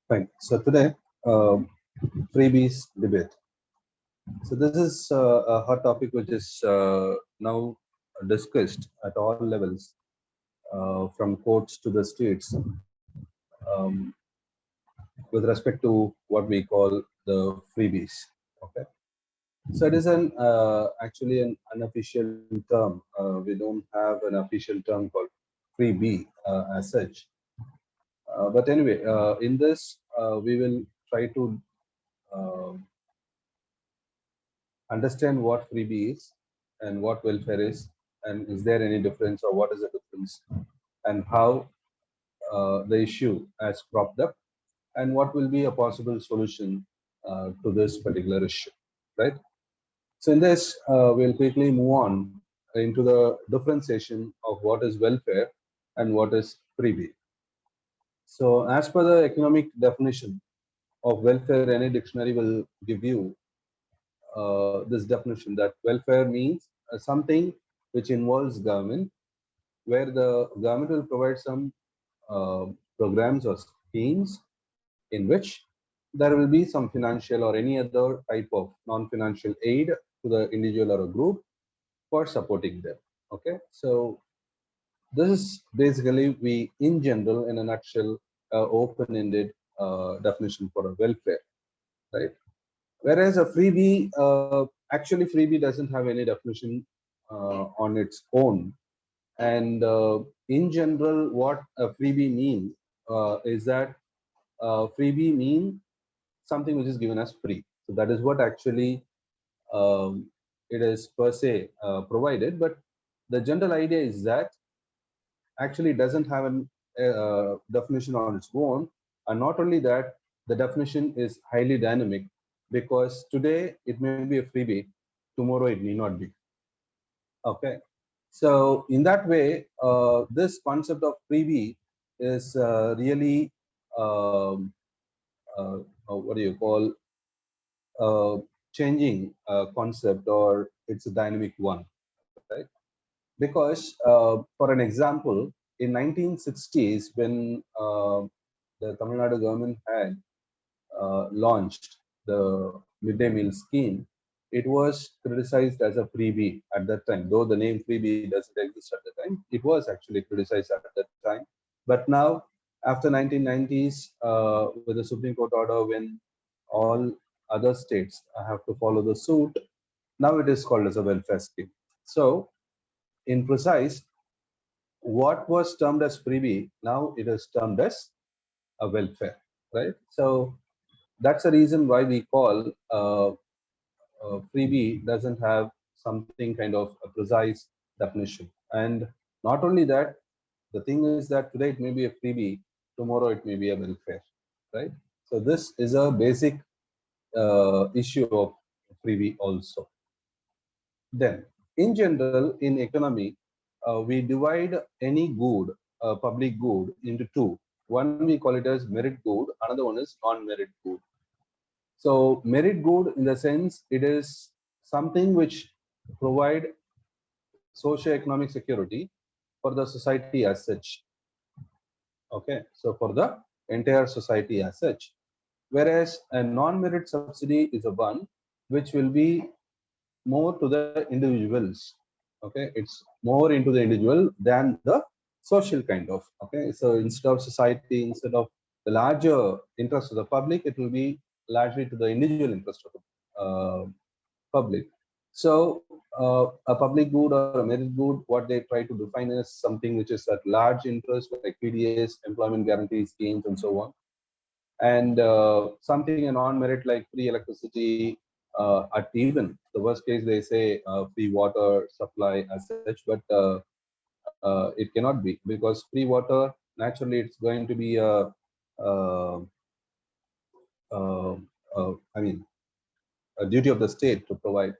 Fine. So today, freebies debate. So this is a hot topic which is now discussed at all levels, from courts to the streets, um, with respect to what we call the freebies. Okay. So it is an actually an unofficial term. We don't have an official term called freebie as such. But anyway, in this, we will try to uh, understand what freebie is and what welfare is, and is there any difference or what is the difference, and how the issue has cropped up, and what will be a possible solution to this particular issue, right? So in this, we'll quickly move on into the differentiation of what is welfare and what is freebie. So as per the economic definition of welfare, any dictionary will give you this definition that welfare means something which involves government, where the government will provide some uh, programs or schemes in which there will be some financial or any other type of non-financial aid to the individual or a group for supporting them. Okay, so this is basically we, in general, in a nutshell, open-ended definition for a welfare, right? Whereas a freebie, actually freebie doesn't have any definition on its own. And in general, what a freebie means is that freebie means something which is given as free. So that is what actually it is per se provided. But the general idea is that actually it doesn't have a definition on its own. And not only that, the definition is highly dynamic, because today it may be a freebie, tomorrow it may not be. Okay. So in that way, this concept of freebie is really what do you call changing concept, or it's a dynamic one, right? Because for an example, in 1960s, when the Tamil Nadu government had launched the midday meal scheme, it was criticized as a freebie at that time. Though the name freebie doesn't exist at the time, it was actually criticized at that time. But now, after 1990s, with the Supreme Court order, when all other states have to follow the suit, now it is called as a welfare scheme. So, in precise, what was termed as freebie, now it is termed as a welfare, right? So that's the reason why we call freebie doesn't have something kind of a precise definition. And not only that, the thing is that today it may be a freebie, tomorrow it may be a welfare, right? So this is a basic issue of freebie also. Then, in general, in economy, we divide any good, public good, into two. One we call it as merit good, another one is non-merit good. So merit good, in the sense, it is something which provide socio-economic security for the society as such. Okay, so for the entire society as such. Whereas a non-merit subsidy is a one which will be more to the individuals. Okay, it's more into the individual than the social kind of. Okay, so instead of society, instead of the larger interest of the public, it will be largely to the individual interest of the public. So a public good or a merit good, what they try to define is something which is at large interest, like PDS, employment guarantee schemes, and so on. And something a non-merit like free electricity, at even the worst case they say free water supply as such, but it cannot be, because free water, naturally it's going to be uh, uh, I mean, a duty of the state to provide.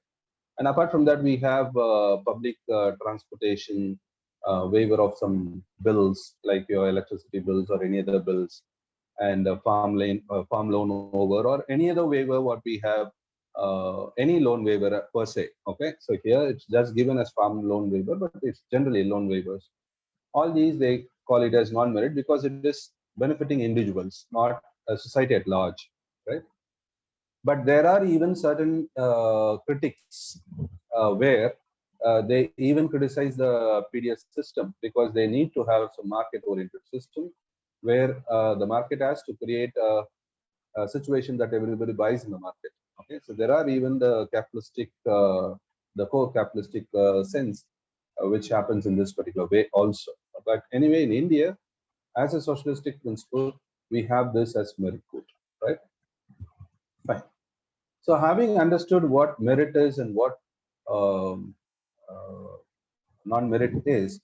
And apart from that, we have public transportation, waiver of some bills like your electricity bills or any other bills, and farm loan over, or any other waiver what we have, any loan waiver per se. Okay, so here it's just given as farm loan waiver, but it's generally loan waivers. All these they call it as non-merit because it is benefiting individuals, not society at large, right? But there are even certain critics where they even criticize the PDS system because they need to have some market-oriented system where the market has to create a situation that everybody buys in the market. Okay, so there are even the capitalistic, the core capitalistic sense which happens in this particular way also. But anyway, in India, as a socialistic principle, we have this as merit code, right? Fine. So having understood what merit is and what um, uh, non-merit is,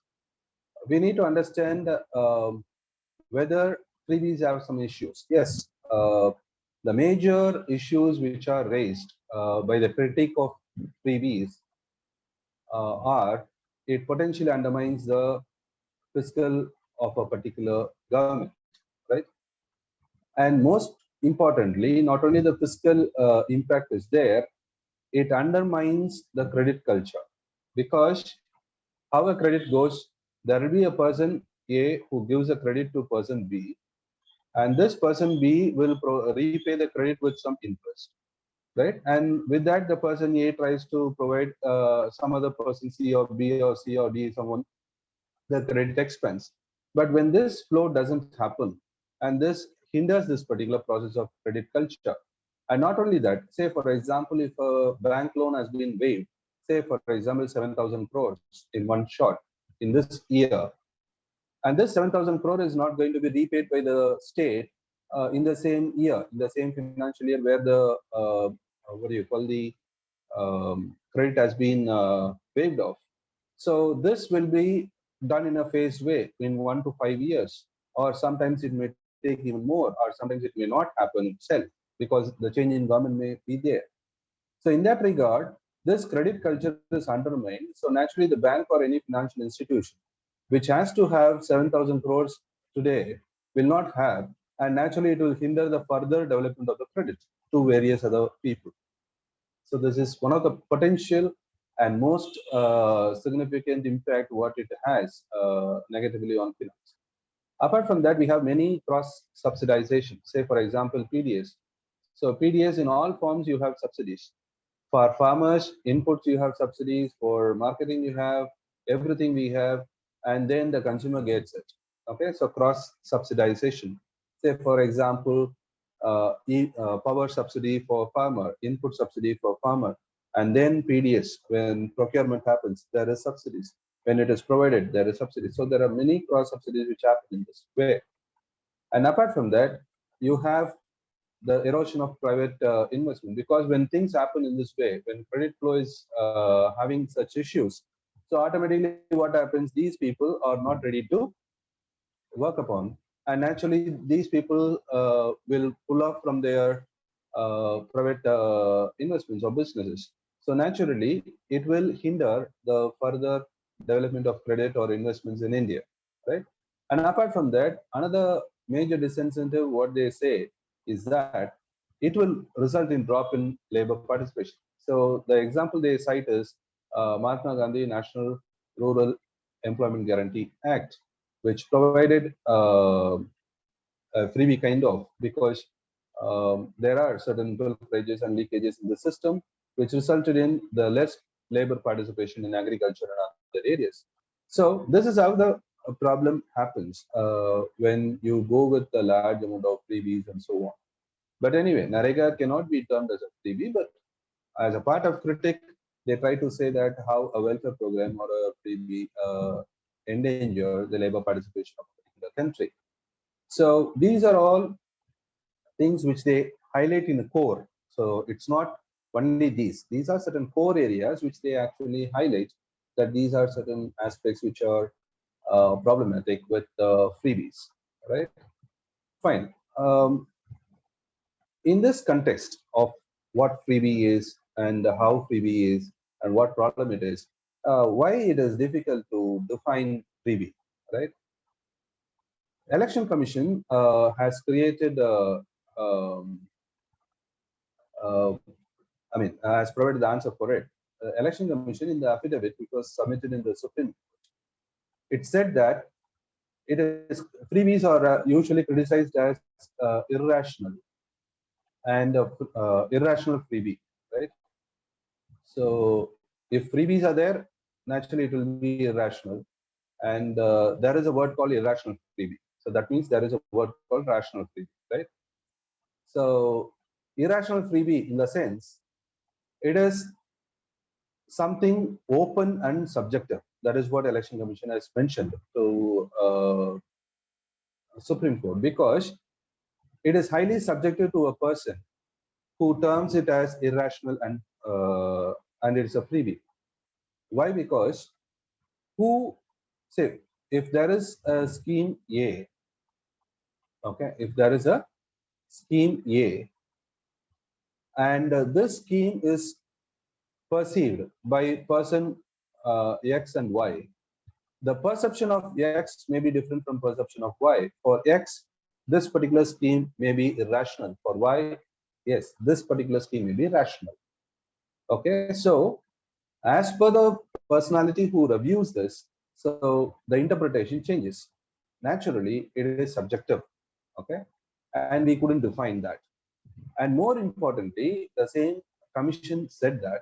we need to understand whether freebies have some issues. Yes, the major issues which are raised by the critique of freebies are it potentially undermines the fiscal of a particular government, right? And most importantly, not only the fiscal impact is there, it undermines the credit culture because how a credit goes, there will be a person A who gives a credit to person B, and this person B will repay the credit with some interest, right? And with that, the person A tries to provide some other person C or B or C or D, someone, the credit expense. But when this flow doesn't happen, and this hinders this particular process of credit culture, and not only that, say for example, if a bank loan has been waived, say for example 7,000 crores in one shot in this year, and this 7,000 crore is not going to be repaid by the state in the same year, in the same financial year where the what do you call the credit has been waived off. So this will be done in a phased way in 1 to 5 years, or sometimes it may take even more, or sometimes it may not happen itself because the change in government may be there. So in that regard, this credit culture is undermined. So naturally, the bank or any financial institution which has to have 7,000 crores today will not have, and naturally it will hinder the further development of the credit to various other people. So this is one of the potential and most significant impact what it has negatively on finance. Apart from that, we have many cross subsidization. Say for example, PDS. So PDS in all forms you have subsidies. For farmers, inputs you have subsidies. For marketing you have everything we have, and then the consumer gets it. Okay, so cross subsidization. Say for example, power subsidy for farmer, input subsidy for farmer, and then PDS. When procurement happens, there is subsidies. When it is provided, there is subsidies. So there are many cross subsidies which happen in this way. And apart from that, you have the erosion of private investment, because when things happen in this way, when credit flow is having such issues, so automatically what happens, these people are not ready to work upon, and naturally these people will pull off from their private investments or businesses. So naturally it will hinder the further development of credit or investments in India, right? And apart from that, another major disincentive what they say is that it will result in drop in labor participation. So the example they cite is Mahatma Gandhi National Rural Employment Guarantee Act, which provided a freebie kind of, because there are certain pilferages and leakages in the system, which resulted in the less labor participation in agriculture and other areas. So this is how the problem happens when you go with a large amount of freebies and so on. But anyway, Narega cannot be termed as a freebie, but as a part of critic, they try to say that how a welfare program or a freebie endanger the labor participation of a particular country. So these are all things which they highlight in the core. So it's not only these. These are certain core areas which they actually highlight, that these are certain aspects which are problematic with freebies, right? Fine. In this context of what freebie is and how freebie is and what problem it is, why it is difficult to define freebie, right? Election Commission has created uh, I mean, has provided the answer for it. Election Commission in the affidavit which was submitted in the Supreme Court, it said that it is freebies are usually criticized as irrational and irrational freebie, right? So if freebies are there, naturally it will be irrational. And there is a word called irrational freebie. So that means there is a word called rational freebie, right? So irrational freebie, in the sense, it is something open and subjective. That is what Election Commission has mentioned to Supreme Court, because it is highly subjective to a person who terms it as irrational and it's a freebie. Why? Because who say, if there is a scheme A, okay, if there is a scheme A, and this scheme is perceived by person X and Y, the perception of X may be different from perception of Y. For X, this particular scheme may be irrational. For Y, yes, this particular scheme may be rational. Okay, so as per the personality who reviews this, so the interpretation changes. Naturally, it is subjective. Okay, and we couldn't define that. And more importantly, the same commission said that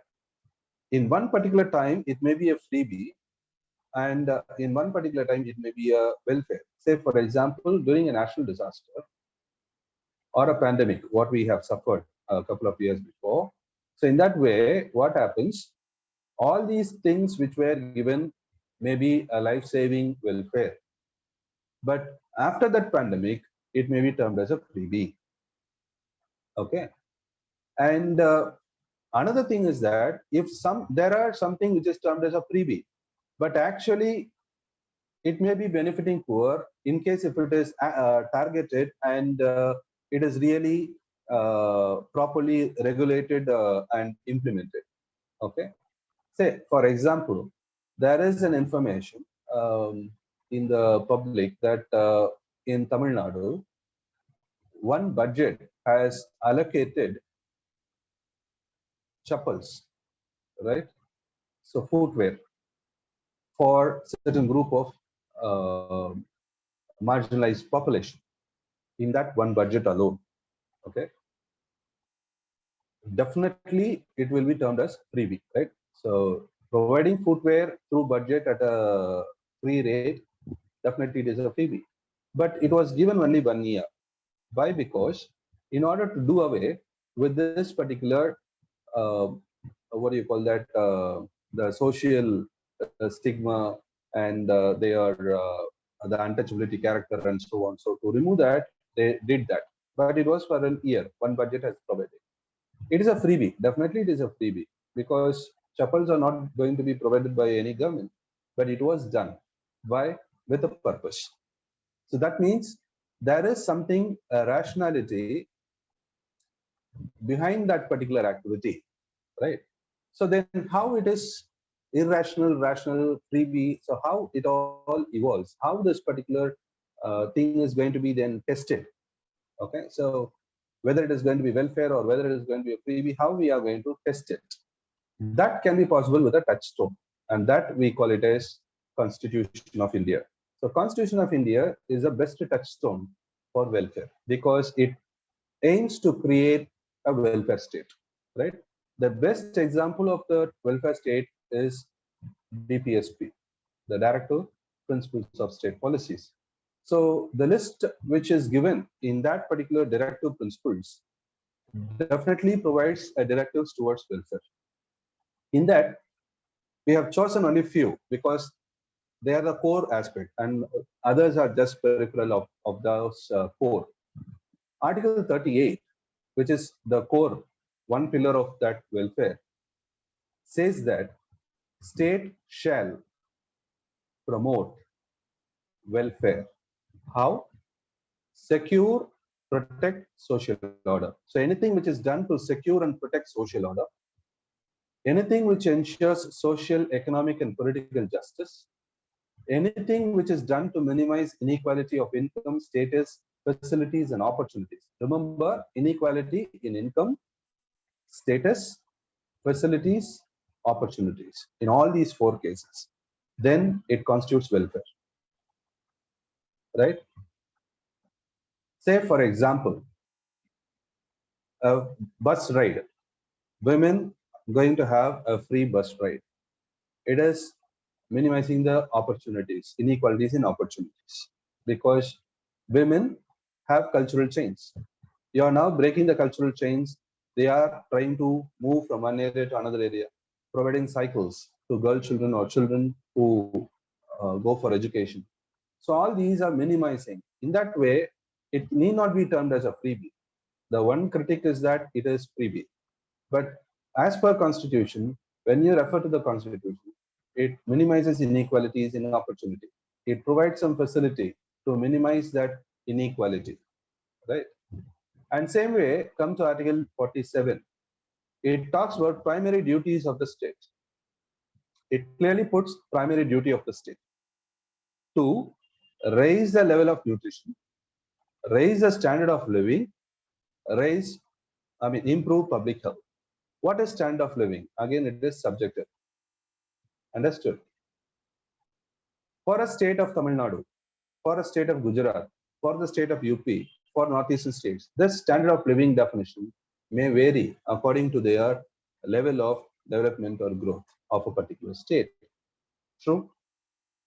in one particular time it may be a freebie, and in one particular time it may be a welfare. Say, for example, during a national disaster or a pandemic, what we have suffered a couple of years before. So in that way, what happens? All these things which were given may be a life-saving welfare, but after that pandemic, it may be termed as a freebie. Okay, and another thing is that if there are something which is termed as a freebie, but actually it may be benefiting poor in case if it is targeted and it is really properly regulated and implemented. Okay, say for example, there is an information in the public that in Tamil Nadu, one budget has allocated chappals, right? So footwear for certain group of uh, marginalized population in that one budget alone. Okay, definitely it will be termed as freebie, right? So providing footwear through budget at a free rate, definitely it is a freebie. But it was given only 1 year. Why? Because in order to do away with this particular what do you call that, the social stigma and the untouchability character and so on. So to remove that, they did that. But it was for an year. One budget has provided. It is a freebie. Definitely it is a freebie, because chapels are not going to be provided by any government. But it was done. Why? With a purpose. So that means there is something, a rationality behind that particular activity, right? So then how it is irrational, rational, freebie, so how it all evolves, how this particular thing is going to be then tested. Okay, so whether it is going to be welfare or whether it is going to be a freebie, how we are going to test it, that can be possible with a touchstone, and that we call it as Constitution of India. So Constitution of India is the best touchstone for welfare, because it aims to create a welfare state, right? The best example of the welfare state is DPSP, the Directive Principles of State Policies. So the list which is given in that particular directive principles definitely provides a directives towards welfare. In that, we have chosen only few because they are the core aspect, and others are just peripheral of those core. Article 38, which is the core, one pillar of that welfare, says that state shall promote welfare. How? Secure, protect social order. So anything which is done to secure and protect social order, anything which ensures social, economic, and political justice, anything which is done to minimize inequality of income, status, facilities, and opportunities. Remember, inequality in income, status, facilities, opportunities. In all these four cases, then it constitutes welfare. right? Say, for example, a bus ride. Women going to have a free bus ride. It is minimizing the opportunities, inequalities in opportunities, because women have cultural chains. You are now breaking the cultural chains. They are trying to move from one area to another area, providing cycles to girl children or children who go for education. So all these are minimizing. In that way, it need not be termed as a freebie. The one critic is that it is freebie. But as per constitution, when you refer to the constitution, it minimizes inequalities in opportunity. It provides some facility to minimize that inequality, right? And same way, come to Article 47. It talks about primary duties of the state. It clearly puts primary duty of the state to raise the level of nutrition, raise the standard of living, improve public health. What is standard of living? Again, it is subjective. Understood? For a state of Tamil Nadu, for a state of Gujarat, for the state of UP, for northeastern states, this standard of living definition may vary according to their level of development or growth of a particular state. True?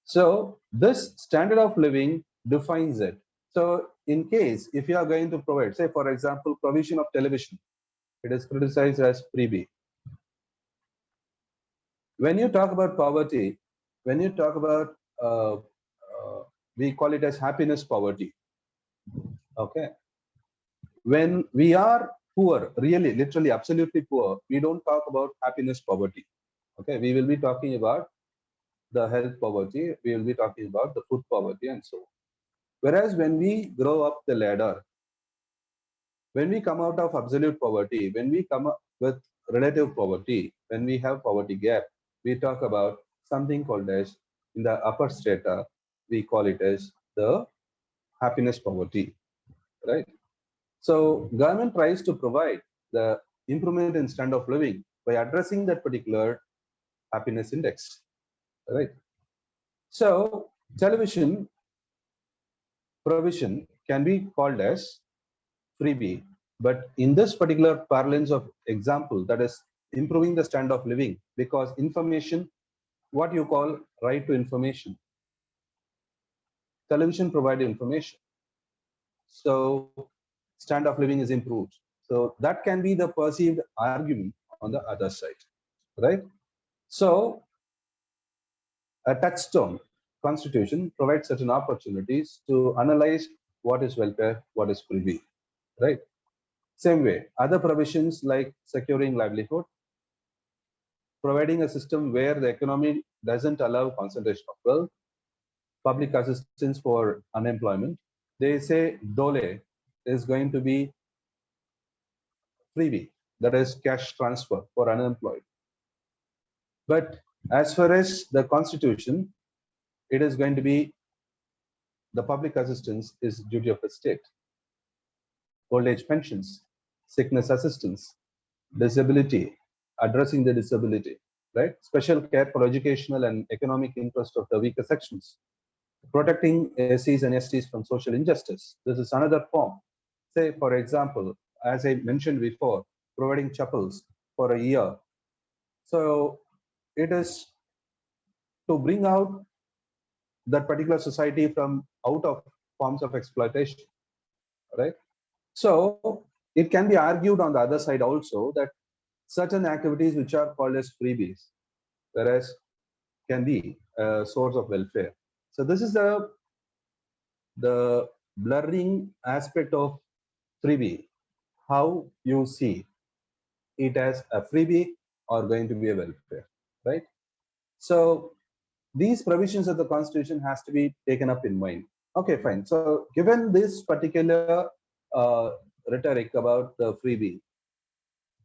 So this standard of living defines it. So in case if you are going to provide, say for example, provision of television, it is criticized as freebie. When you talk about poverty, when you talk about we call it as happiness poverty. Okay. When we are poor, really, literally, absolutely poor, we don't talk about happiness poverty. Okay. We will be talking about the health poverty. We will be talking about the food poverty and so on. Whereas when we grow up the ladder, when we come out of absolute poverty, when we come up with relative poverty, when we have poverty gap, we talk about something called as, in the upper strata, we call it as the happiness poverty, right? So government tries to provide the improvement in standard of living by addressing that particular happiness index, right? So television provision can be called as freebie, but in this particular parlance of example, that is improving the standard of living, because information, what you call right to information, television provide information, so standard of living is improved. So that can be the perceived argument on the other side, right? So a touchstone constitution provides certain opportunities to analyze what is welfare, what is freebie, right? Same way, other provisions like securing livelihood, providing a system where the economy doesn't allow concentration of wealth, public assistance for unemployment. They say Dole is going to be freebie, that is cash transfer for unemployed. But as far as the constitution, it is going to be the public assistance is duty of the state. Old age pensions, sickness assistance, disability, addressing the disability, right? Special care for educational and economic interest of the weaker sections, protecting SCs and STs from social injustice. This is another form. Say, for example, as I mentioned before, providing chapels for a year. So it is to bring out that particular society from out of forms of exploitation, right? So it can be argued on the other side also that certain activities which are called as freebies, whereas can be a source of welfare. So this is the blurring aspect of freebie, how you see it as a freebie or going to be a welfare, right? So these provisions of the constitution has to be taken up in mind. Okay, fine. So given this particular rhetoric about the freebie,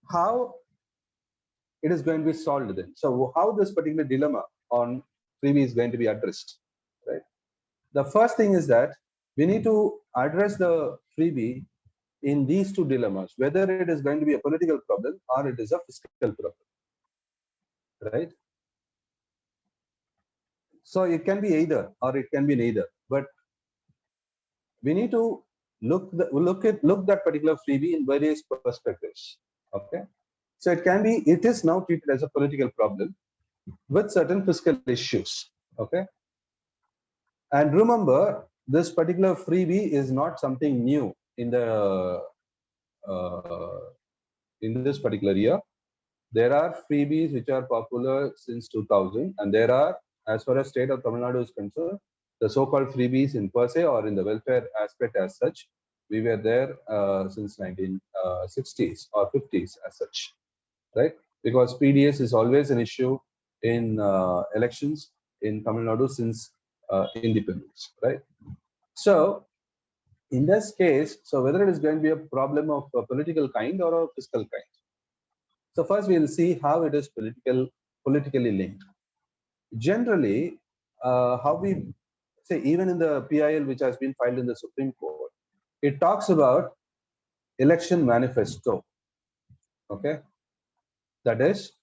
how it is going to be solved then? So how this particular dilemma on freebie is going to be addressed, right? The first thing is that we need to address the freebie in these two dilemmas, whether it is going to be a political problem or it is a fiscal problem, right? So it can be either or it can be neither, but we need to look that particular freebie in various perspectives. Okay, so it is now treated as a political problem with certain fiscal issues. Okay, and remember, this particular freebie is not something new uh, in this particular year. There are freebies which are popular since 2000, and there are, as far as state of Tamil Nadu is concerned, the so-called freebies in per se or in the welfare aspect as such. We were there since 1960s or 50s as such, right? Because PDS is always an issue in elections in Tamil Nadu since independence, right? So in this case, so whether it is going to be a problem of a political kind or a fiscal kind. So first we will see how it is politically linked. Generally, how we say, even in the PIL which has been filed in the Supreme Court, it talks about election manifesto. Okay, that is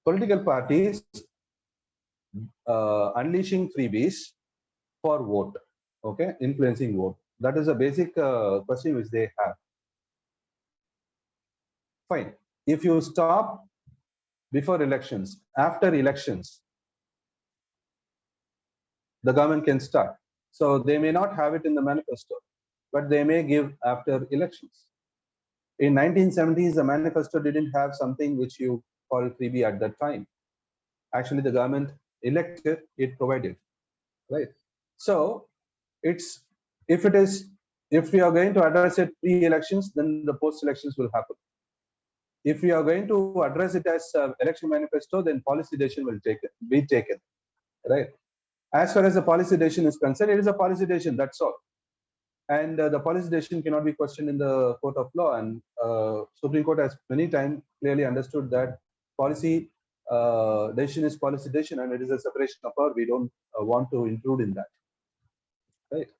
political parties unleashing freebies for vote. Okay, influencing vote. That is a basic question which they have. Fine. If you stop before elections, after elections, the government can start. So they may not have it in the manifesto, but they may give after elections. In 1970s, the manifesto didn't have something which you call freebie at that time. Actually, the government elected, it provided, right? So it's if we are going to address it pre-elections, then the post-elections will happen. If we are going to address it as election manifesto, then policy decision will be taken, right? As far as the policy decision is concerned, it is a policy decision, that's all. And the policy decision cannot be questioned in the court of law. And Supreme Court has many times clearly understood that policy decision is policy decision, and it is a separation of power. We don't want to intrude in that, right?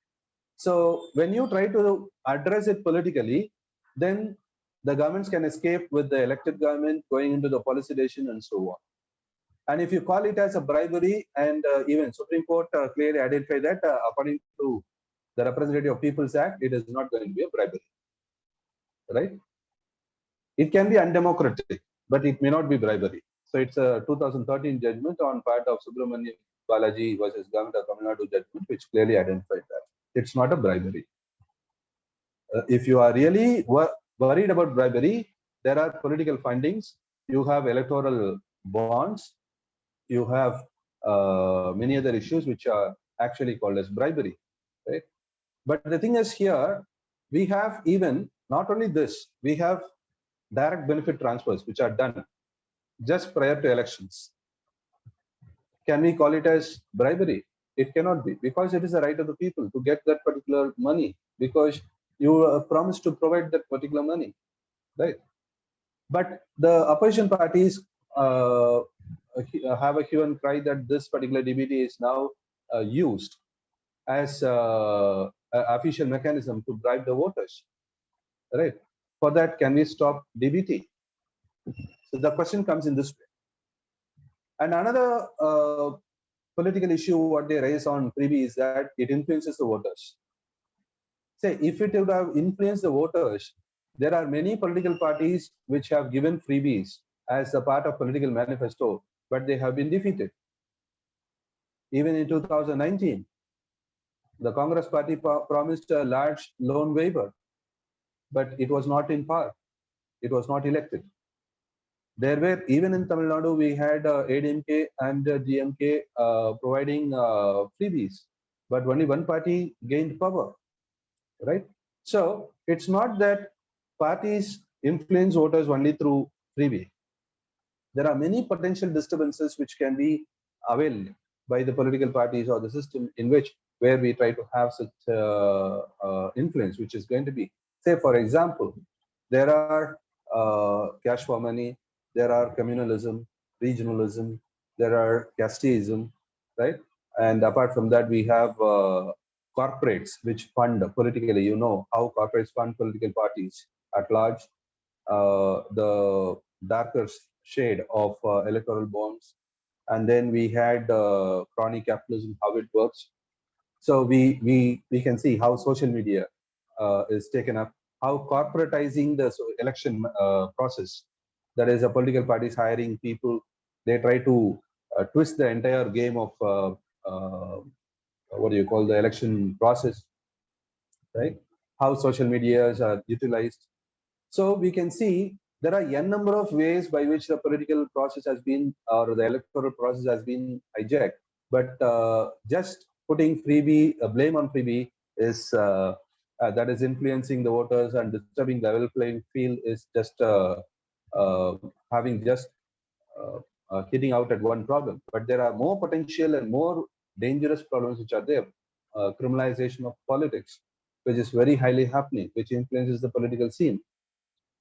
So when you try to address it politically, then the governments can escape with the elected government going into the policy decision and so on. And if you call it as a bribery, and even Supreme Court clearly identified that according to the Representative of People's Act, it is not going to be a bribery, right? It can be undemocratic, but it may not be bribery. So it's a 2013 judgment on part of Subramanian Balaji versus Government of Tamil Nadu judgment, which clearly identified that it's not a bribery. If you are really worried about bribery, there are political findings. You have electoral bonds. You have many other issues which are actually called as bribery, right? But the thing is here, we have even not only this, we have direct benefit transfers which are done just prior to elections. Can we call it as bribery? It cannot be, because it is the right of the people to get that particular money, because you promised to provide that particular money, right? But the opposition parties have a hue and cry that this particular DBT is now used as an official mechanism to bribe the voters, right? For that, can we stop DBT? So the question comes in this way. And another political issue what they raise on freebie is that it influences the voters. Say, if it would have influenced the voters, there are many political parties which have given freebies as a part of political manifesto, but they have been defeated. Even in 2019, the Congress party promised a large loan waiver, but it was not in power. It was not elected. There were, even in Tamil Nadu, we had ADMK and DMK providing freebies, but only one party gained power, right? So it's not that parties influence voters only through freebie. There are many potential disturbances which can be availed by the political parties or the system in which where we try to have such influence, which is going to be, say, for example, there are cash for money, there are communalism, regionalism, there are casteism, right? And apart from that, we have corporates which fund politically. You know how corporates fund political parties at large. The darker shade of electoral bonds. And then we had crony capitalism, how it works. So we can see how social media is taken up, how corporatizing the election process. That is, a political parties hiring people. They try to twist the entire game of what do you call the election process, right? How social medias are utilized. So we can see there are n number of ways by which the political process has been, or the electoral process has been hijacked. But just putting freebie blame on freebie is that is influencing the voters and disturbing the level playing field is just having just hitting out at one problem. But there are more potential and more dangerous problems which are there. Criminalization of politics, which is very highly happening, which influences the political scene,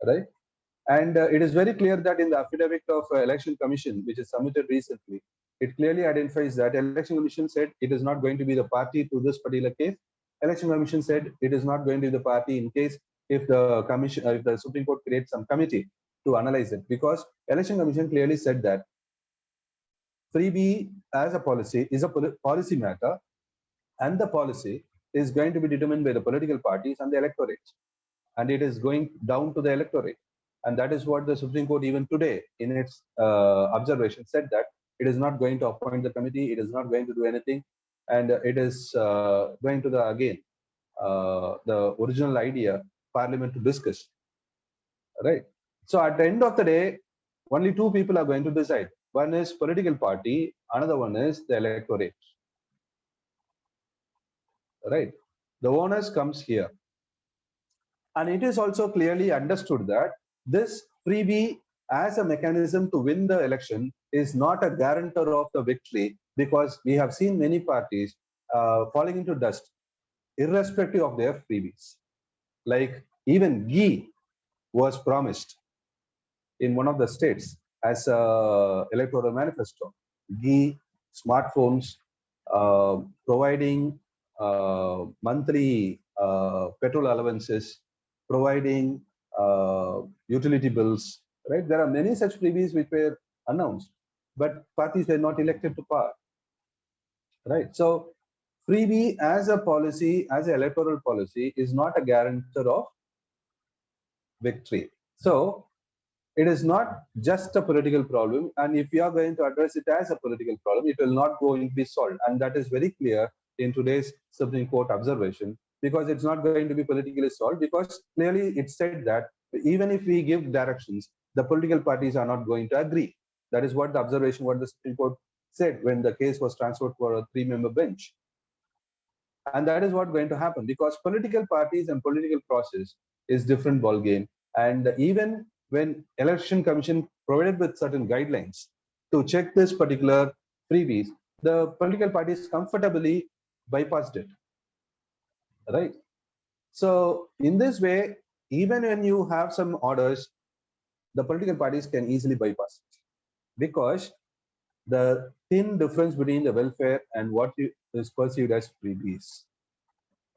right? And it is very clear that in the affidavit of Election Commission, which is submitted recently, it clearly identifies that Election Commission said it is not going to be the party to this particular case. Election Commission said it is not going to be the party in case if the commission, if the Supreme Court creates some committee to analyze it, because Election Commission clearly said that freebie as a policy is a policy matter, and the policy is going to be determined by the political parties and the electorate, and it is going down to the electorate. And that is what the Supreme Court, even today, in its observation, said that it is not going to appoint the committee, it is not going to do anything, and it is going to the again the original idea, Parliament to discuss, right? So at the end of the day, only two people are going to decide. One is political party, another one is the electorate, right? The onus comes here. And it is also clearly understood that this freebie as a mechanism to win the election is not a guarantor of the victory, because we have seen many parties falling into dust irrespective of their freebies. Like even ghee was promised in one of the states as a electoral manifesto. Ghee, smartphones, providing monthly petrol allowances, providing utility bills, right? There are many such freebies which were announced, but parties were not elected to power, right? So freebie as a policy, as an electoral policy, is not a guarantor of victory. So it is not just a political problem, and if you are going to address it as a political problem, it will not going to be solved, and that is very clear in today's Supreme Court observation, because it's not going to be politically solved, because clearly it said that even if we give directions, the political parties are not going to agree. That is what the observation, what the Supreme Court said when the case was transferred for a 3-member bench. And that is what going to happen, because political parties and political process is different ball game. And even when Election Commission provided with certain guidelines to check this particular freebies, the political parties comfortably bypassed it, right? So in this way, even when you have some orders, the political parties can easily bypass it, because the thin difference between the welfare and what is perceived as freebies,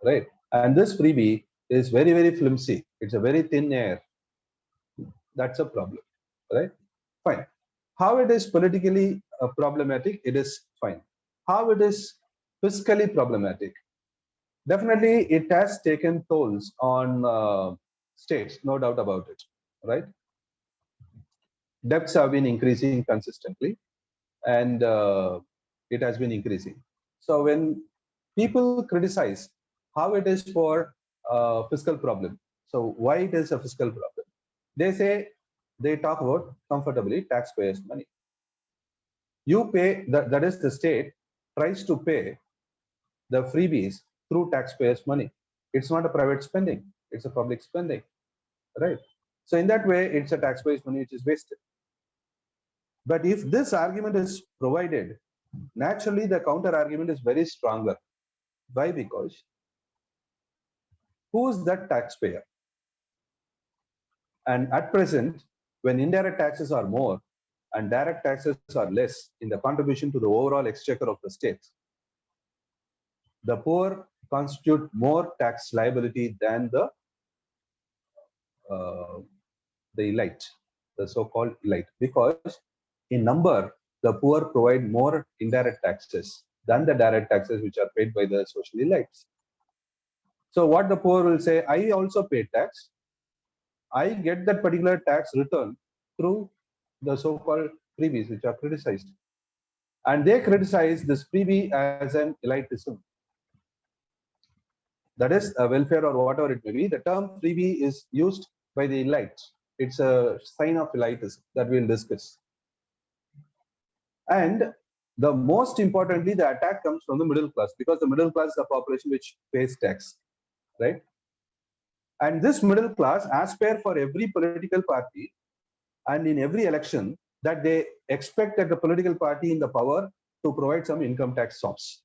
right? And this freebie is very, very flimsy. It's a very thin air. That's a problem, right? Fine. How it is politically problematic, it is fine. How it is fiscally problematic, definitely it has taken tolls on states, no doubt about it, right? Debts have been increasing consistently, and it has been increasing. So when people criticize how it is for fiscal problem, so why it is a fiscal problem, they say, they talk about comfortably taxpayers' money. You pay, that is the state tries to pay the freebies through taxpayers' money. It's not a private spending, it's a public spending, right? So in that way, it's a taxpayers' money which is wasted. But if this argument is provided, naturally the counter argument is very stronger. Why? Because who is that taxpayer? And at present, when indirect taxes are more and direct taxes are less in the contribution to the overall exchequer of the states, the poor constitute more tax liability than uh, the elite, the so-called elite, because in number, the poor provide more indirect taxes than the direct taxes which are paid by the social elites. So what the poor will say, I also pay tax. I get that particular tax return through the so-called freebies which are criticized. And they criticize this freebie as an elitism. That is a welfare or whatever it may be. The term freebie is used by the elite. It's a sign of elitism that we'll discuss. And the most importantly, the attack comes from the middle class, because the middle class is the population which pays tax, right? And this middle class aspire for every political party and in every election that they expect that the political party in the power to provide some income tax stops,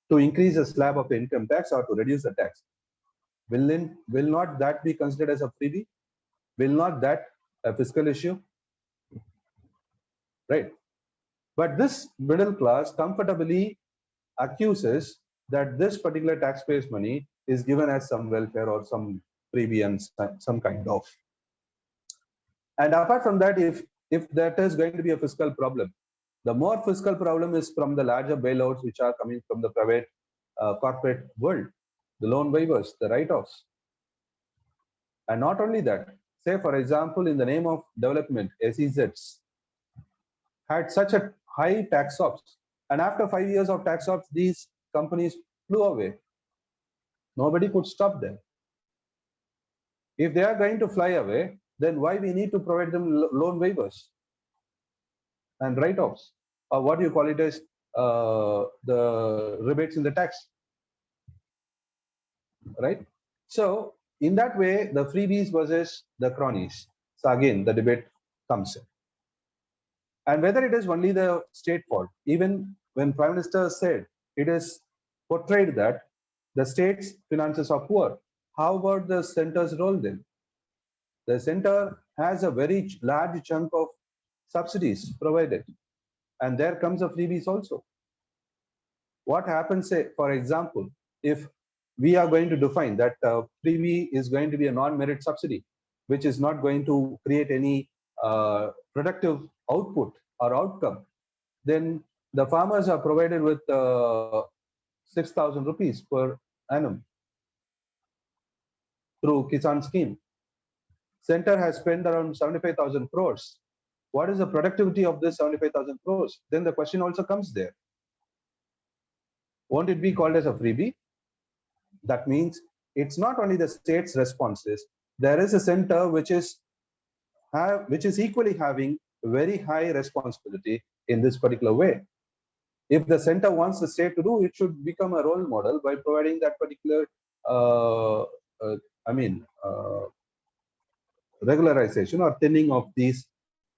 to increase the slab of the income tax or to reduce the tax. Will not that be considered as a freebie? Will not that a fiscal issue? Right. But this middle class comfortably accuses that this particular taxpayers' money is given as some welfare or some freebie and some kind of. And apart from that, if that is going to be a fiscal problem, the more fiscal problem is from the larger bailouts which are coming from the private corporate world, the loan waivers, the write-offs. And not only that, say for example, in the name of development, SEZs had such a high tax ops, and after 5 years of tax ops, these companies flew away. Nobody could stop them. If they are going to fly away, then why we need to provide them loan waivers and write-offs, or what do you call it as the rebates in the tax, right? So in that way, the freebies versus the cronies. So again, the debate comes in. And whether it is only the state fault, even when Prime Minister said it is portrayed that the state's finances are poor, how about the center's role then? The center has a very large chunk of subsidies provided, and there comes a freebies also. What happens, say, for example, if we are going to define that freebie is going to be a non-merit subsidy, which is not going to create any productive output or outcome, then the farmers are provided with 6,000 rupees per annum through Kisan scheme. Center has spent around 75,000 crores. What is the productivity of this 75,000 crores? Then the question also comes there. Won't it be called as a freebie? That means it's not only the state's responses. There is a center which is equally having very high responsibility in this particular way. If the center wants the state to do, it should become a role model by providing that particular, regularization or thinning of these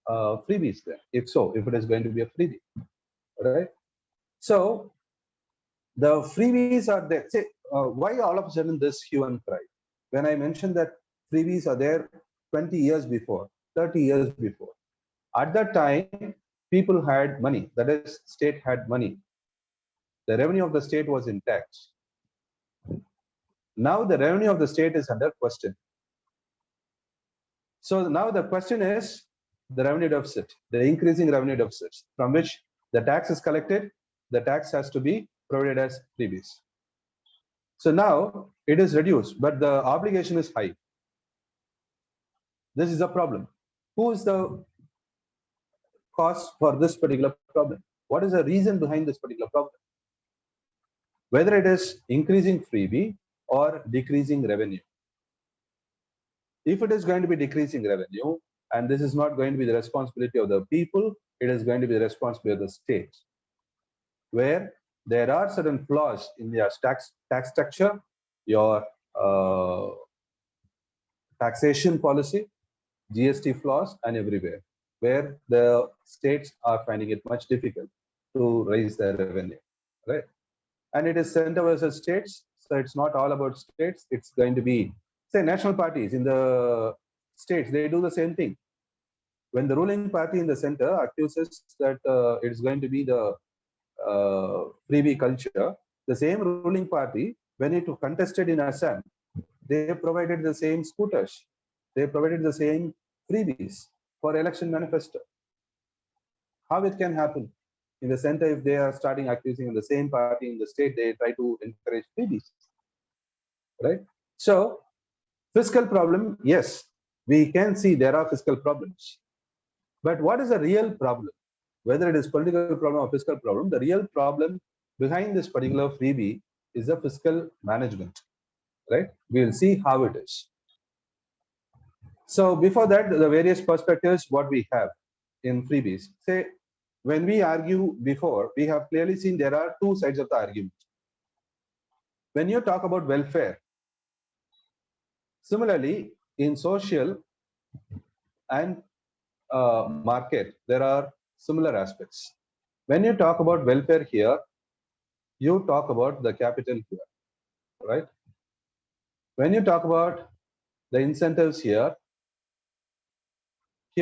freebies there. If so, if it is going to be a freebie, right? So the freebies are there. Say, why all of a sudden this hue and cry? When I mentioned that freebies are there 20 years before, 30 years before, at that time, people had money. That is, state had money. The revenue of the state was intact. Now the revenue of the state is under question. So now the question is the revenue deficit, the increasing revenue deficits from which the tax is collected, the tax has to be provided as freebies. So now it is reduced, but the obligation is high. This is a problem. Who is the cause for this particular problem? What is the reason behind this particular problem? Whether it is increasing freebie or decreasing revenue. If it is going to be decreasing revenue, and this is not going to be the responsibility of the people, it is going to be the responsibility of the state, where there are certain flaws in your tax structure, your taxation policy, GST flaws, and everywhere, where the states are finding it much difficult to raise their revenue, right? And it is center versus states, so it's not all about states. It's going to be, say, national parties in the states, they do the same thing. When the ruling party in the center accuses that it's going to be the freebie culture, the same ruling party, when it contested in Assam, they provided the same scooters, they provided the same freebies for election manifesto. How it can happen? In the center, if they are starting accusing the same party in the state, they try to encourage freebies, right? So fiscal problem, yes, we can see there are fiscal problems. But what is the real problem? Whether it is political problem or fiscal problem, the real problem behind this particular freebie is the fiscal management, right? We'll see how it is. So before that, the various perspectives what we have in freebies. Say, when we argue before, we have clearly seen there are two sides of the argument. When you talk about welfare, similarly, in social and market, there are similar aspects. When you talk about welfare here, you talk about the capital here, right? When you talk about the incentives here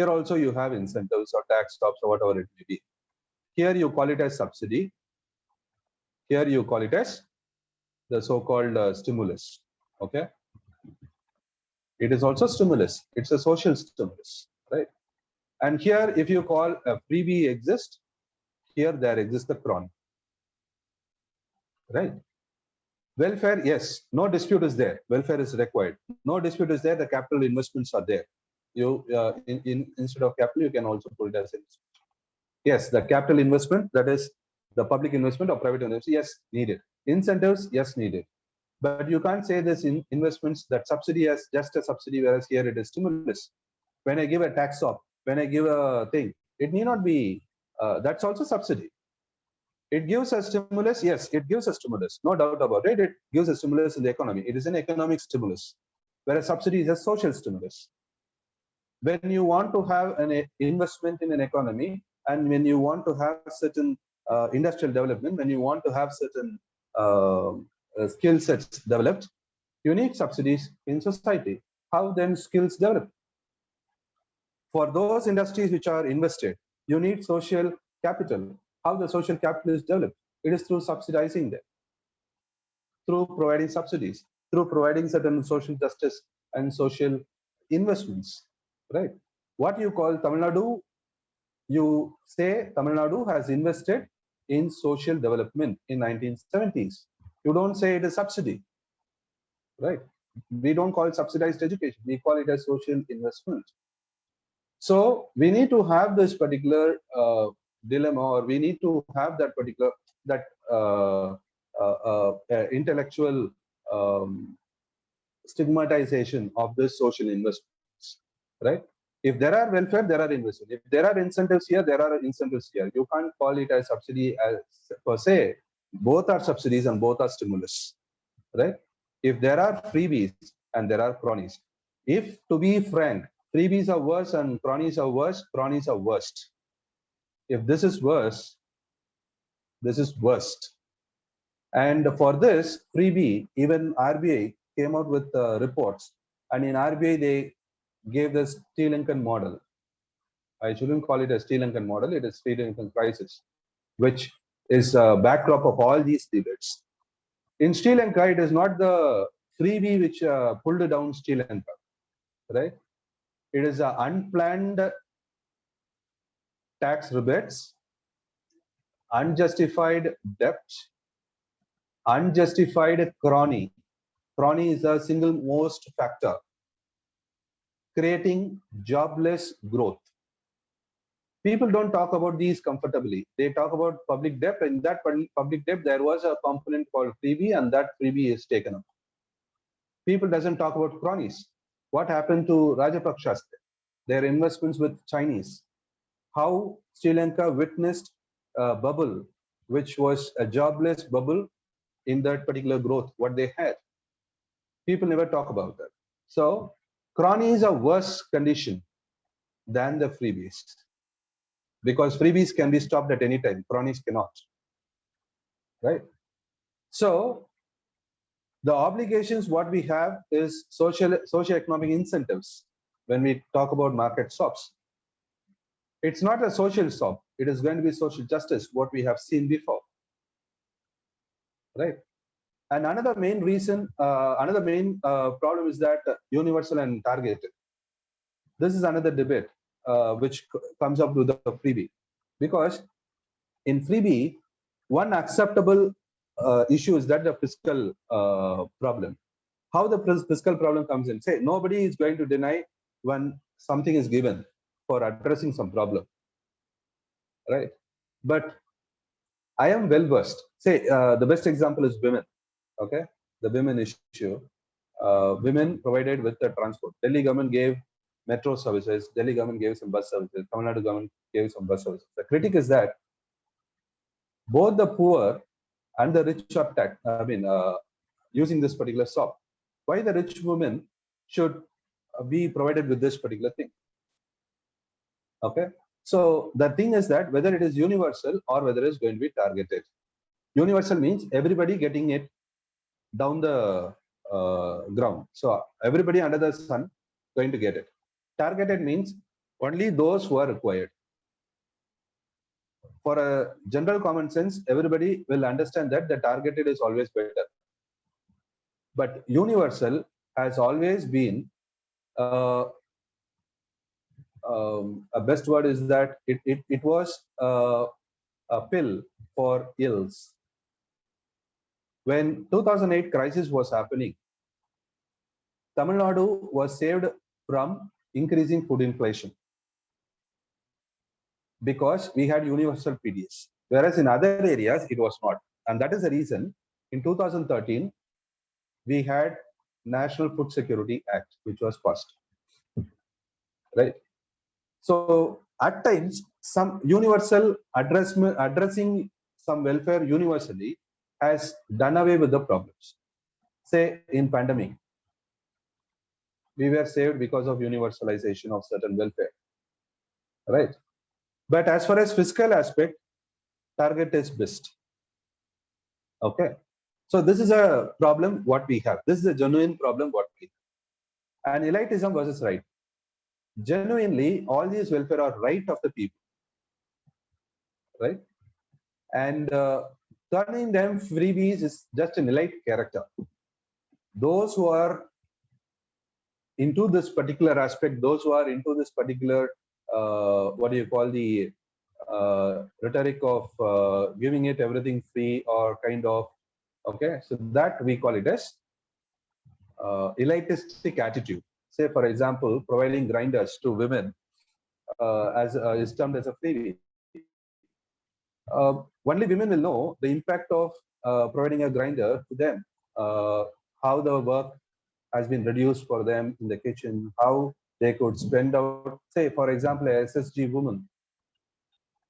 also you have incentives or tax stops or whatever it may be. Here you call it as subsidy. Here you call it as the so-called stimulus. Okay. It is also stimulus. It's a social stimulus, right? And here, if you call a freebie exist, here there exists the cron, right? Welfare, yes, no dispute is there. Welfare is required. No dispute is there. The capital investments are there. You instead of capital, you can also put it as investment. Yes, the capital investment, that is the public investment or private investment, yes, needed. Incentives, yes, needed. But you can't say this in investments that subsidy as just a subsidy, whereas here it is stimulus. When I give a tax off, when I give a thing, it need not be, that's also subsidy. It gives a stimulus, yes, it gives a stimulus, no doubt about it. It gives a stimulus in the economy. It is an economic stimulus, whereas subsidy is a social stimulus. When you want to have an investment in an economy, and when you want to have certain industrial development, when you want to have certain skill sets developed, you need subsidies in society. How then skills develop? For those industries which are invested, you need social capital. How the social capital is developed? It is through subsidizing them, through providing subsidies, through providing certain social justice and social investments, right? What you call Tamil Nadu, you say Tamil Nadu has invested in social development in 1970s. You don't say it is subsidy, right? We don't call it subsidized education. We call it a social investment. So we need to have this particular dilemma, or we need to have that particular intellectual stigmatization of this social investments, right? If there are welfare, there are investments. If there are incentives here, there are incentives here. You can't call it as subsidy as per se. Both are subsidies and both are stimulus, right? If there are freebies and there are cronies, if to be frank, freebies are worse and cronies are worse, cronies are worst. If this is worse, this is worst. And for this freebie, even RBI came out with reports, and in RBI they gave the Sri Lankan model. I shouldn't call it a Sri Lankan model, it is Sri Lankan crisis, which is a backdrop of all these debates. In Sri Lanka, it is not the freebie which pulled down Sri Lanka, right? It is an unplanned tax rebates, unjustified debt, unjustified crony. Crony is the single most factor, creating jobless growth. People don't talk about these comfortably. They talk about public debt. In that public debt, there was a component called freebie, and that freebie is taken up. People doesn't talk about cronies. What happened to Rajapaksa's, their investments with Chinese? How Sri Lanka witnessed a bubble, which was a jobless bubble in that particular growth, what they had. People never talk about that. So cronies are worse condition than the freebies, because freebies can be stopped at any time, cronies cannot, right? So the obligations what we have is socio-economic incentives. When we talk about market stops, it's not a social stop, it is going to be social justice, what we have seen before, right? And another main reason, problem is that universal and targeted. This is another debate which comes up with the freebie, because in freebie, one acceptable issue is that the fiscal problem. How the fiscal problem comes in? Say, nobody is going to deny when something is given for addressing some problem, right? But I am well versed. Say, the best example is women. Okay, the women issue. Women provided with the transport. Delhi government gave metro services. Delhi government gave some bus services. Tamil Nadu government gave some bus services. The critic is that both the poor and the rich are using this particular SOP. Why the rich women should be provided with this particular thing? Okay, so the thing is that whether it is universal or whether it's going to be targeted. Universal means everybody getting it down the ground. So everybody under the sun going to get it. Targeted means only those who are required. For a general common sense, everybody will understand that the targeted is always better. But universal has always been a best word is that it was a pill for ills. When 2008 crisis was happening, Tamil Nadu was saved from increasing food inflation because we had universal PDS, whereas in other areas it was not. And that is the reason in 2013, we had National Food Security Act, which was passed, right? So at times, some universal addressing some welfare universally has done away with the problems. Say in pandemic, we were saved because of universalization of certain welfare, right? But as far as fiscal aspect, target is best. Okay, so this is a problem what we have. This is a genuine problem what we have. And elitism versus right. Genuinely, all these welfare are right of the people, right? And turning them freebies is just an elite character. Those who are into this particular aspect, those who are into this particular, what do you call the rhetoric of giving it everything free or kind of, okay, so that we call it as elitistic attitude. Say, for example, providing grinders to women as is termed as a freebie. Only women will know the impact of providing a grinder to them, how the work has been reduced for them in the kitchen, how they could spend out, say, for example, a SSG woman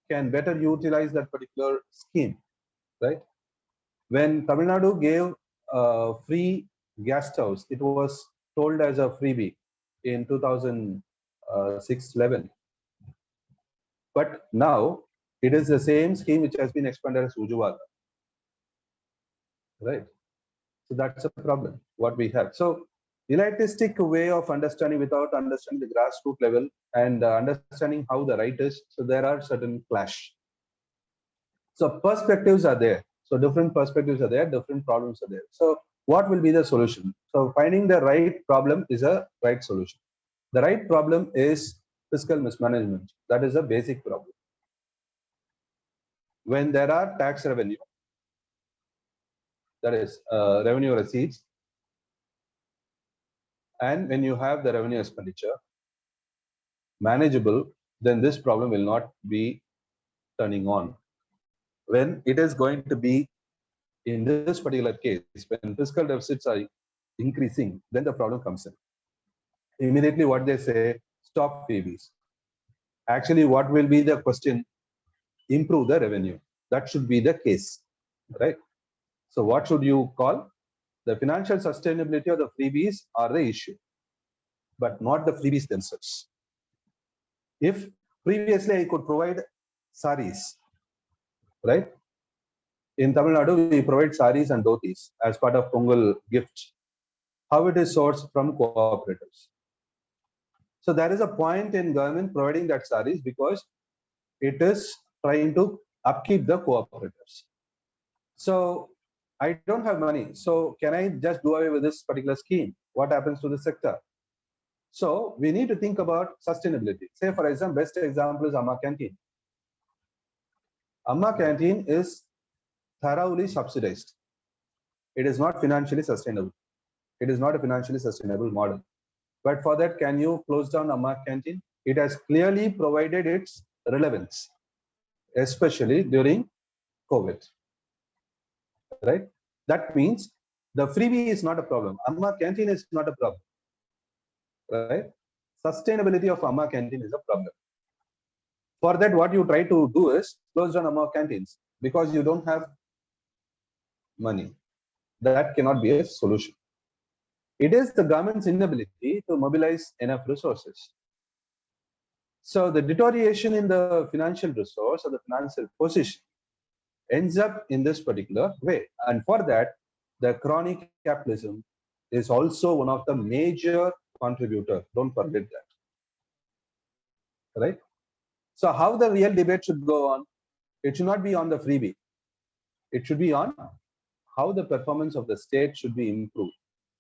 can better utilize that particular scheme, right? When Tamil Nadu gave free gas stoves, it was told as a freebie in 2006-11. But now it is the same scheme which has been expanded as Ujjwala, right? So that's a problem what we have. So elitistic way of understanding without understanding the grassroots level and understanding how the right is. So there are certain clash. So perspectives are there. So different perspectives are there, different problems are there. So what will be the solution? So finding the right problem is a right solution. The right problem is fiscal mismanagement. That is a basic problem. When there are tax revenue, that is revenue receipts, and when you have the revenue expenditure manageable, then this problem will not be turning on. When it is going to be, in this particular case, when fiscal deficits are increasing, then the problem comes in. Immediately what they say, stop freebies. Actually, what will be the question? Improve the revenue. That should be the case, right? So what should you call? The financial sustainability of the freebies are the issue, but not the freebies themselves. If previously I could provide saris, right? In Tamil Nadu, we provide saris and dhotis as part of Pongal gift. How it is sourced from cooperators. So there is a point in government providing that saris because it is trying to upkeep the cooperators. So I don't have money. So can I just do away with this particular scheme? What happens to the sector? So we need to think about sustainability. Say, for example, best example is Amma Canteen. Amma canteen is thoroughly subsidized. It is not financially sustainable. It is not a financially sustainable model. But for that, can you close down Amma canteen? It has clearly provided its relevance, especially during COVID. Right? That means the freebie is not a problem. Amma canteen is not a problem. Right? Sustainability of Amma canteen is a problem. For that, what you try to do is close down Amma canteens because you don't have money. That cannot be a solution. It is the government's inability to mobilize enough resources. So the deterioration in the financial resource or the financial position ends up in this particular way. And for that, the chronic capitalism is also one of the major contributors. Don't forget that. Right? So how the real debate should go on? It should not be on the freebie. It should be on how the performance of the state should be improved,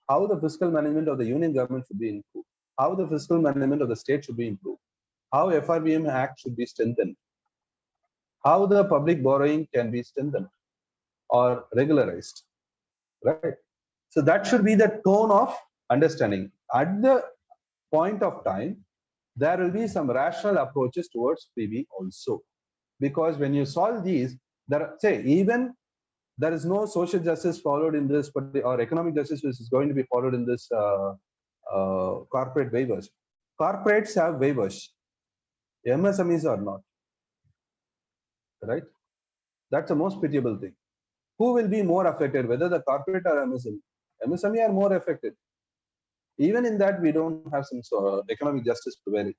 how the fiscal management of the union government should be improved, how the fiscal management of the state should be improved, how FRBM Act should be strengthened, how the public borrowing can be strengthened or regularized, right? So that should be the tone of understanding. At the point of time, there will be some rational approaches towards freebie also. Because when you solve these, even there is no social justice followed in this, or economic justice which is going to be followed in this corporate waivers. Corporates have waivers. MSMEs are not. Right? That's the most pitiable thing. Who will be more affected, whether the corporate or MSME? MSME are more affected. Even in that, we don't have some economic justice prevailing.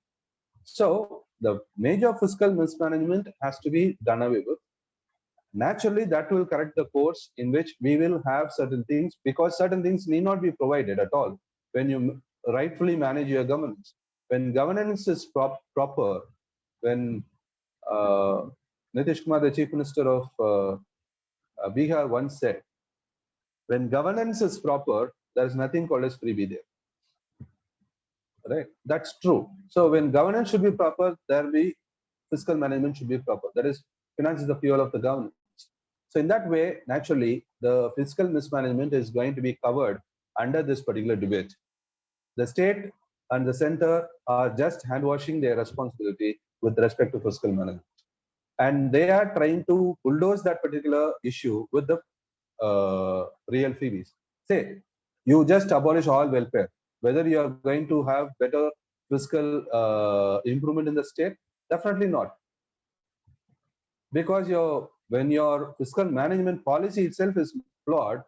So the major fiscal mismanagement has to be done away with. Naturally, that will correct the course in which we will have certain things, because certain things need not be provided at all when you rightfully manage your governance. When governance is proper, when Nitish Kumar, the Chief Minister of Bihar, once said, when governance is proper, there is nothing called as freebie there. Right? That's true. So when governance should be proper, there will be fiscal management should be proper. That is, finance is the fuel of the governance. So in that way, naturally, the fiscal mismanagement is going to be covered under this particular debate. The state and the center are just hand washing their responsibility with respect to fiscal management. And they are trying to bulldoze that particular issue with the real freebies. Say, you just abolish all welfare. Whether you are going to have better fiscal improvement in the state, definitely not. Because when your fiscal management policy itself is flawed,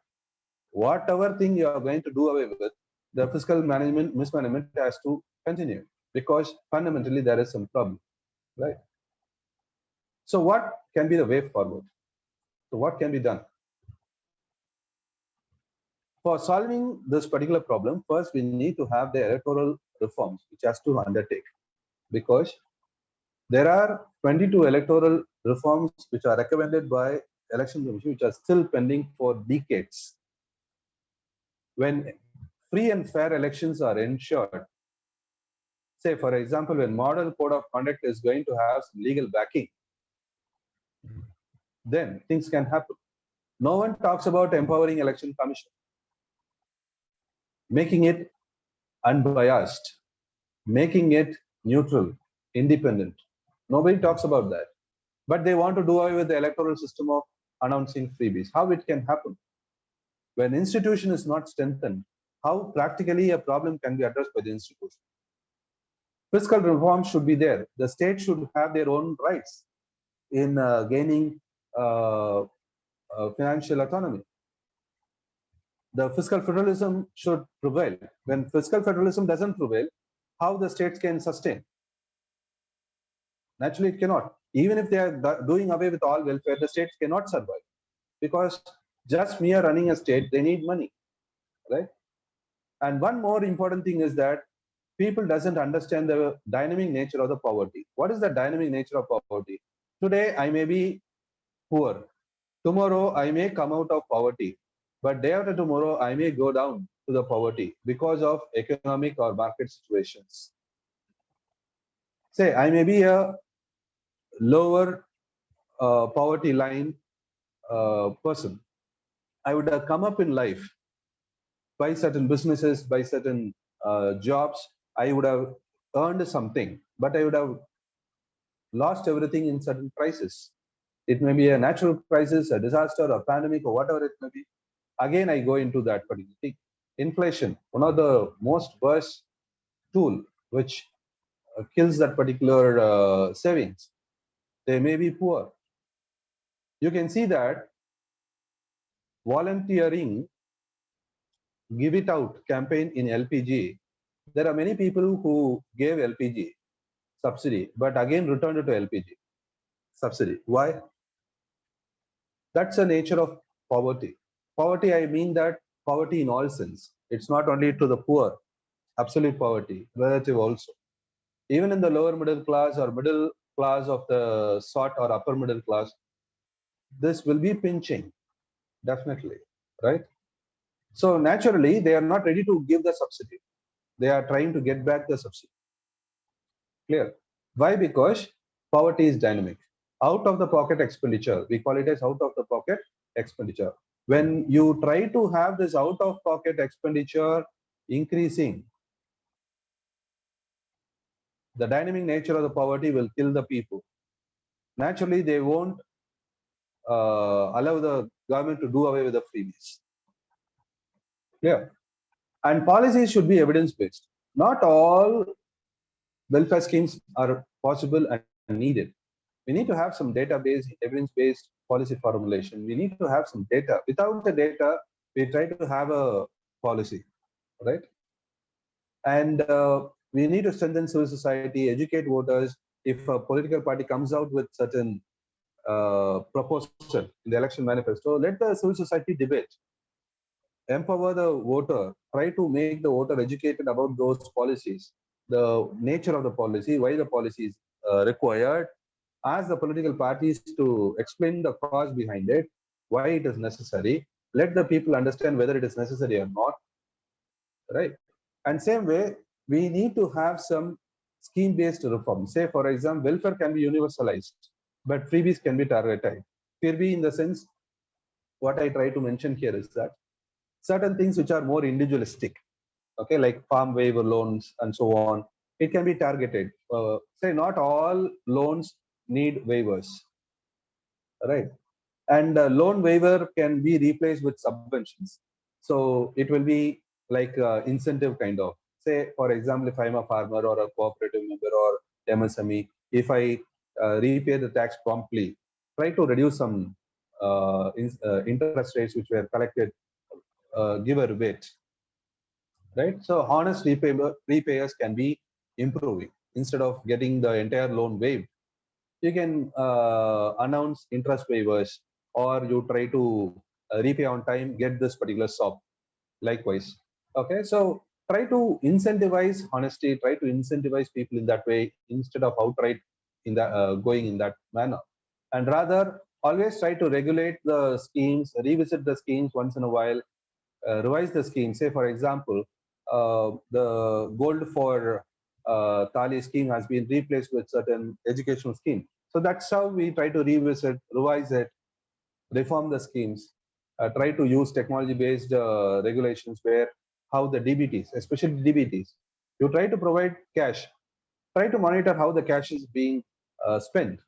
whatever thing you are going to do away with, the fiscal mismanagement has to continue, because fundamentally there is some problem, right? So what can be the way forward? So what can be done? For solving this particular problem, first we need to have the electoral reforms which has to undertake, because there are 22 electoral reforms which are recommended by Election Commission, which are still pending for decades. When free and fair elections are ensured, say for example, when model code of conduct is going to have some legal backing, then things can happen. No one talks about empowering Election Commission, making it unbiased, making it neutral, independent. Nobody talks about that. But they want to do away with the electoral system of announcing freebies. How it can happen? When institution is not strengthened, how practically a problem can be addressed by the institution? Fiscal reform should be there. The state should have their own rights in gaining financial autonomy. The fiscal federalism should prevail. When fiscal federalism doesn't prevail, how the states can sustain? Naturally, it cannot. Even if they are doing away with all welfare, the states cannot survive, because just mere running a state, they need money, right? And one more important thing is that people doesn't understand the dynamic nature of the poverty. What is the dynamic nature of poverty? Today, I may be poor. Tomorrow, I may come out of poverty. But day after tomorrow, I may go down to the poverty because of economic or market situations. Say, I may be a lower poverty line person. I would have come up in life by certain businesses, by certain jobs. I would have earned something, but I would have lost everything in certain crisis. It may be a natural crisis, a disaster, a pandemic, or whatever it may be. Again, I go into that particular thing. Inflation, one of the most worst tool which kills that particular savings. They may be poor. You can see that volunteering, give it out campaign in LPG. There are many people who gave LPG subsidy, but again returned to LPG subsidy. Why? That's the nature of poverty. Poverty, I mean that poverty in all sense. It's not only to the poor, absolute poverty, relative also. Even in the lower middle class or middle class of the sort or upper middle class, this will be pinching, definitely, right? So naturally, they are not ready to give the subsidy. They are trying to get back the subsidy. Clear? Why? Because poverty is dynamic. Out of the pocket expenditure, we call it as out of the pocket expenditure. When you try to have this out of pocket expenditure increasing, the dynamic nature of the poverty will kill the people. Naturally, they won't allow the government to do away with the freebies. Clear? And policies should be evidence-based. Not all welfare schemes are possible and needed. We need to have some data-based, evidence-based policy formulation. We need to have some data. Without the data, we try to have a policy, right? And we need to strengthen civil society, educate voters. If a political party comes out with certain proposal in the election manifesto, let the civil society debate. Empower the voter, try to make the voter educated about those policies, the nature of the policy, why the policy is required. Ask the political parties to explain the cause behind it, why it is necessary. Let the people understand whether it is necessary or not, right? And same way, we need to have some scheme-based reform. Say, for example, welfare can be universalized, but freebies can be targeted. Freebie in the sense, what I try to mention here is that certain things which are more individualistic, okay, like farm waiver loans and so on, it can be targeted. Say not all loans need waivers, right? And loan waiver can be replaced with subventions. So it will be like incentive kind of. Say, for example, if I'm a farmer or a cooperative member or MSME, if I repay the tax promptly, try to reduce some interest rates which were collected, give a rebate, right? So honest repayers can be improving. Instead of getting the entire loan waived, you can announce interest waivers, or you try to repay on time, get this particular SOP. Likewise, okay. So try to incentivize honesty. Try to incentivize people in that way instead of outright in that going in that manner, and rather always try to regulate the schemes, revisit the schemes once in a while, revise the scheme. Say, for example, the gold for Thali scheme has been replaced with certain educational scheme. So that's how we try to revisit, revise it, reform the schemes, try to use technology-based regulations where how the DBTs, especially DBTs, you try to provide cash, try to monitor how the cash is being spent,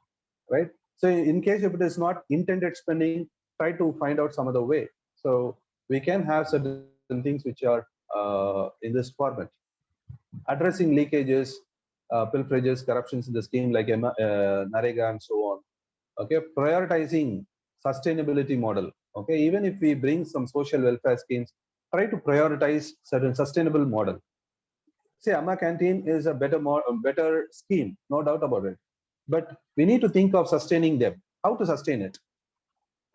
right? So in case if it is not intended spending, try to find out some other way. So we can have certain things which are in this format. Addressing leakages, pilferages, corruptions in the scheme like Narega and so on. Okay, prioritizing sustainability model. Okay, even if we bring some social welfare schemes, try to prioritize certain sustainable model. Say Amma Canteen is a better scheme, no doubt about it. But we need to think of sustaining them. How to sustain it,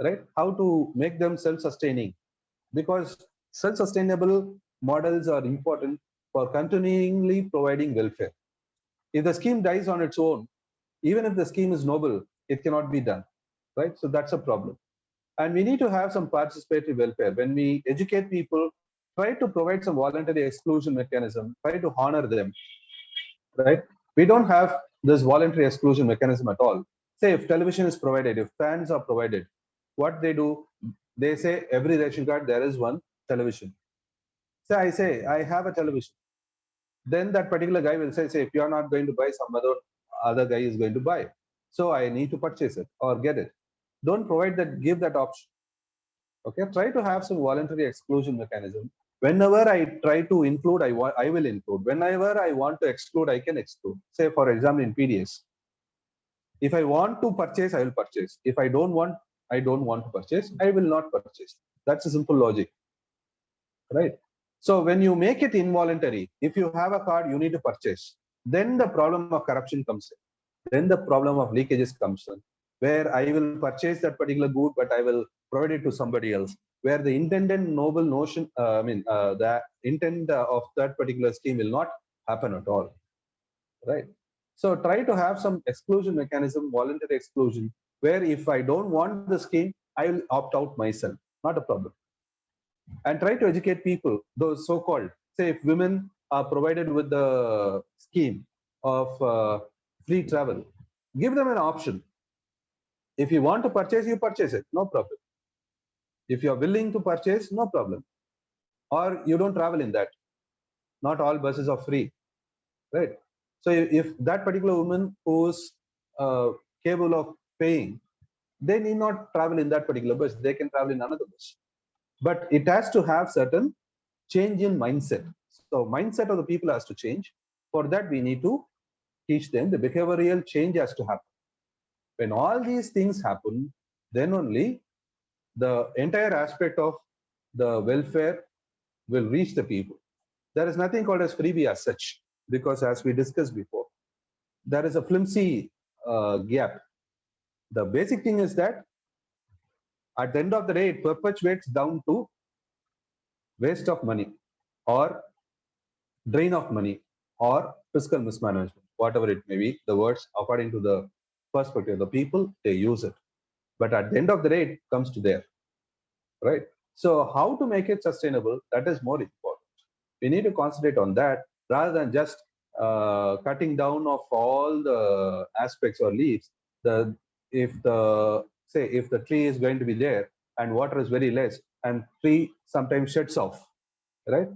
right? How to make them self-sustaining, because self-sustainable models are important for continually providing welfare. If the scheme dies on its own, even if the scheme is noble, it cannot be done, right? So that's a problem. And we need to have some participatory welfare. When we educate people, try to provide some voluntary exclusion mechanism, try to honor them, right? We don't have this voluntary exclusion mechanism at all. say if television is provided, if fans are provided, what they do, they say every ration card there is one television. So I say I have a television. Then that particular guy will say, if you are not going to buy, some other guy is going to buy. So I need to purchase it or get it. Don't provide that, give that option. Okay, try to have some voluntary exclusion mechanism. Whenever I try to include, I will include. Whenever I want to exclude, I can exclude. Say for example in PDS, if I want to purchase, I will purchase. If I don't want to purchase, I will not purchase. That's a simple logic, right? So when you make it involuntary, if you have a card, you need to purchase. Then the problem of corruption comes in. Then the problem of leakages comes in, where I will purchase that particular good, but I will provide it to somebody else. Where the intended noble notion, the intent of that particular scheme will not happen at all, right? So try to have some exclusion mechanism, voluntary exclusion, where if I don't want the scheme, I will opt out myself. Not a problem. And try to educate people, those so-called, say if women are provided with the scheme of free travel, give them an option. If you want to purchase, you purchase it, no problem. If you are willing to purchase, no problem. Or you don't travel in that. Not all buses are free, right? So if that particular woman who's capable of paying, they need not travel in that particular bus. They can travel in another bus. But it has to have certain change in mindset. So mindset of the people has to change. For that, we need to teach them. The behavioral change has to happen. When all these things happen, then only the entire aspect of the welfare will reach the people. There is nothing called as freebie as such, because as we discussed before, there is a flimsy gap. The basic thing is that at the end of the day, it perpetuates down to waste of money or drain of money or fiscal mismanagement, whatever it may be, the words according to the perspective of the people, they use it. But at the end of the day, it comes to there, right? So how to make it sustainable, that is more important. We need to concentrate on that rather than just cutting down of all the aspects or leaves. If the tree is going to be there and water is very less, and tree sometimes shuts off, right?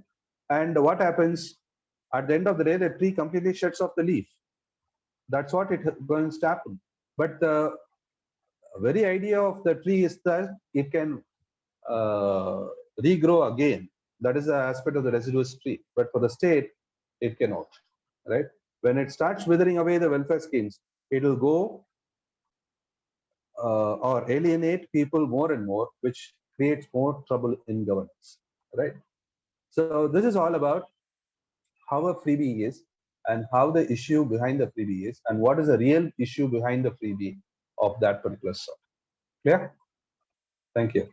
And what happens at the end of the day? The tree completely shuts off the leaf. That's what it going to happen. But the very idea of the tree is that it can regrow again. That is the aspect of the residuous tree. But for the state, it cannot, right? When it starts withering away the welfare schemes, it will go or alienate people more and more, which creates more trouble in governance, right? So this is all about how a freebie is and how the issue behind the freebie is and what is the real issue behind the freebie of that particular sort. Clear? Thank you.